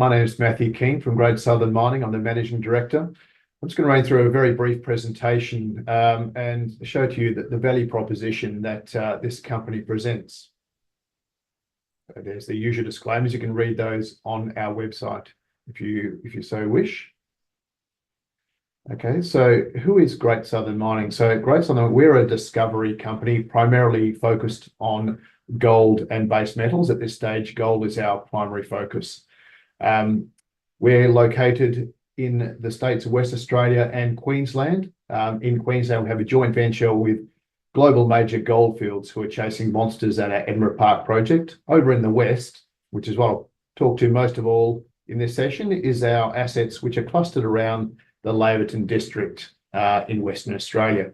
My name is Matthew Keane from Great Southern Mining. I'm the Managing Director. I'm just going to run through a very brief presentation and show to you the value proposition that this company presents. There's the usual disclaimers. You can read those on our website if you so wish. Okay, so who is Great Southern Mining? So Great Southern, we're a discovery company primarily focused on gold and base metals. At this stage, gold is our primary focus. We're located in the states of West Australia and Queensland. In Queensland, we have a joint venture with global major goldfields who are chasing monsters at our Edra Park project. Over in the west, which is what I'll talk to most of all in this session, is our assets which are clustered around the Laverton district in Western Australia.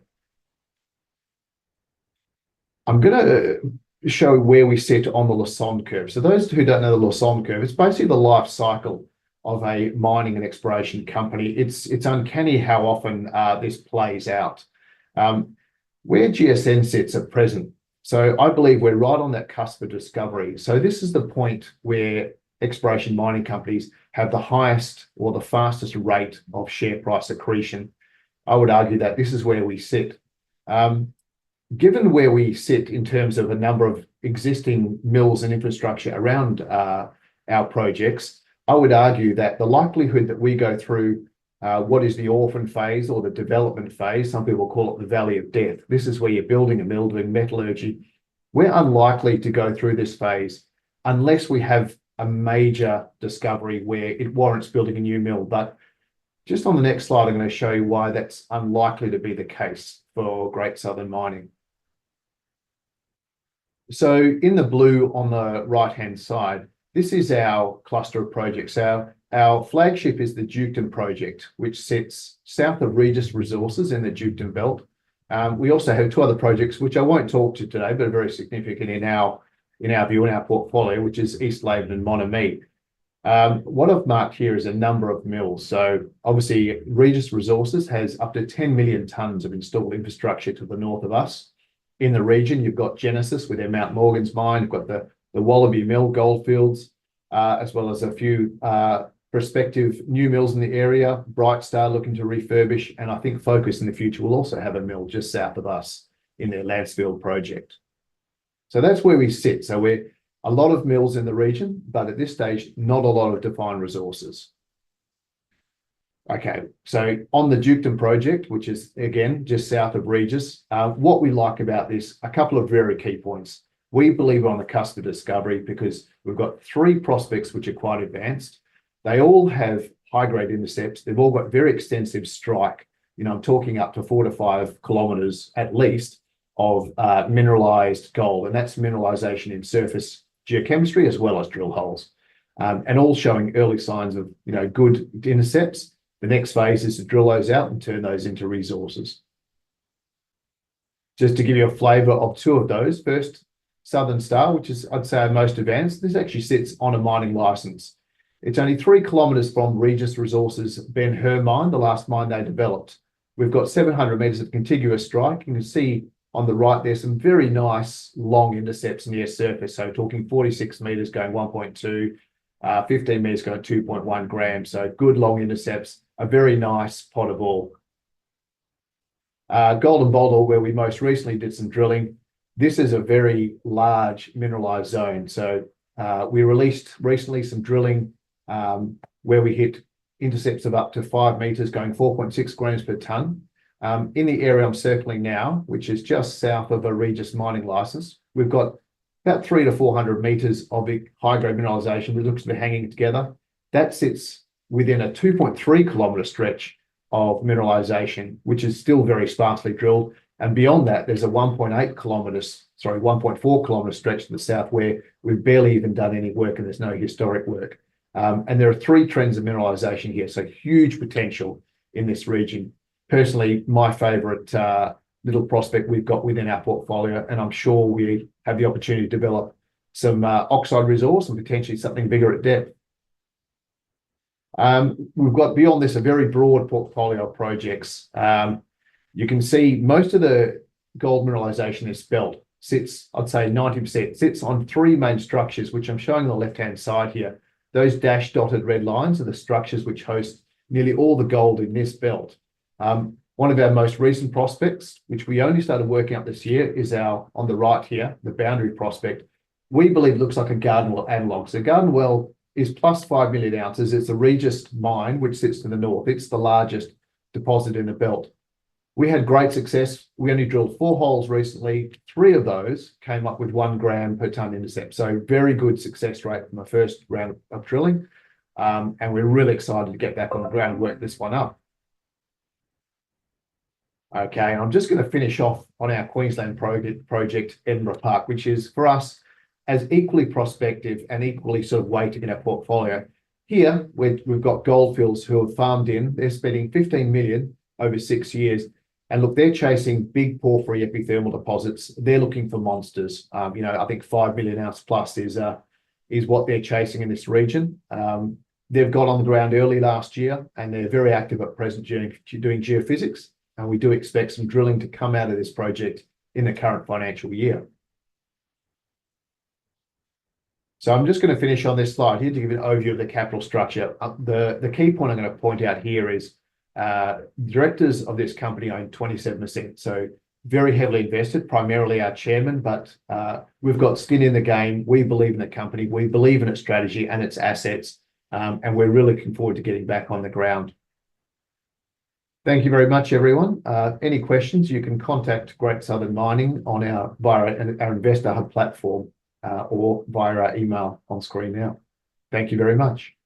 I'm going to show where we sit on the Lassonde curve. So those who don't know the Lassonde curve, it's basically the life cycle of a mining and exploration company. It's uncanny how often this plays out. Where GSN sits at present, so I believe we're right on that cusp of discovery. So this is the point where exploration mining companies have the highest or the fastest rate of share price accretion. I would argue that this is where we sit. Given where we sit in terms of a number of existing mills and infrastructure around our projects, I would argue that the likelihood that we go through what is the orphan phase or the development phase, some people call it the valley of death. This is where you're building a mill, doing metallurgy. We're unlikely to go through this phase unless we have a major discovery where it warrants building a new mill. But just on the next slide, I'm going to show you why that's unlikely to be the case for Great Southern Mining. So in the blue on the right-hand side, this is our cluster of projects. Our flagship is the Duon Project, which sits south of Regis Resources in the Duon Belt. We also have two other projects, which I won't talk to today, but are very significant in our view, in our portfolio, which is East Laverton and Monomee. What I've marked here is a number of mills. So obviously, Regis Resources has up to 10 million tonnes of installed infrastructure to the north of us. In the region, you've got Genesis with their Mount Morgans mine, you've got the Wallaby Mill goldfields, as well as a few prospective new mills in the area. Brightstar looking to refurbish, and I think Focus in the future will also have a mill just south of us in their Lancefield project. So that's where we sit. So we're a lot of mills in the region, but at this stage, not a lot of defined resources. Okay, so on the Duon Project, which is again just south of Regis, what we like about this, a couple of very key points. We believe we're on the cusp of discovery because we've got three prospects which are quite advanced. They all have high-grade intercepts. They've all got very extensive strike. I'm talking up to 4 to 5 kilometres at least of mineralised gold, and that's mineralisation in surface geochemistry as well as drill holes, and all showing early signs of good intercepts. The next phase is to drill those out and turn those into resources. Just to give you a flavour of two of those, first, Southern Star, which is, I'd say, our most advanced. This actually sits on a mining licence. It's only 3 kilometres from Regis Resources' Ben Hur mine, the last mine they developed. We've got 700 metres of contiguous strike. You can see on the right there some very nice long intercepts near surface. So talking 46 metres going 1.2, 15 metres going 2.1 grams. So good long intercepts, a very nice pot of ore. Golden Boulder, where we most recently did some drilling. This is a very large mineralised zone. So we released recently some drilling where we hit intercepts of up to 5 metres going 4.6 grams per tonne. In the area I'm circling now, which is just south of a Regis mining licence, we've got about 300 to 400 metres of high-grade mineralisation, which looks to be hanging together. That sits within a 2.3 kilometre stretch of mineralisation, which is still very sparsely drilled. And beyond that, there's a 1.4 kilometre stretch to the south where we've barely even done any work and there's no historic work. And there are 3 trends of mineralisation here, so huge potential in this region. Personally, my favourite little prospect we've got within our portfolio, and I'm sure we have the opportunity to develop some oxide resource and potentially something bigger at depth. We've got beyond this a very broad portfolio of projects. You can see most of the gold mineralisation is belt. Sits, I'd say 90%, sits on 3 main structures, which I'm showing on the left-hand side here. Those dash dotted red lines are the structures which host nearly all the gold in this belt. One of our most recent prospects, which we only started working out this year, is on the right here, the Boundary prospect. We believe looks like a Garden Well analog. So Garden Well is plus 5 million ounces. It's a Regis mine, which sits to the north. It's the largest deposit in the belt. We had great success. We only drilled 4 holes recently. 3 of those came up with 1 gram per tonne intercept. So very good success rate from the first round of drilling. And we're really excited to get back on the ground and work this one up. Okay, and I'm just going to finish off on our Queensland project, Edra Park, which is for us as equally prospective and equally sort of weighted in our portfolio. Here, we've got goldfields who have farmed in. They're spending 15 million over 6 years. And look, they're chasing big porphyry epithermal deposits. They're looking for monsters. I think 5 million ounce plus is what they're chasing in this region. They've got on the ground early last year, and they're very active at present doing geophysics. And we do expect some drilling to come out of this project in the current financial year. So I'm just going to finish on this slide here to give an overview of the capital structure. The key point I'm going to point out here is directors of this company own 27%. So very heavily invested, primarily our chairman, but we've got skin in the game. We believe in the company. We believe in its strategy and its assets. And we're really looking forward to getting back on the ground. Thank you very much, everyone. Any questions, you can contact Great Southern Mining via our Investor Hub platform or via our email on screen now. Thank you very much.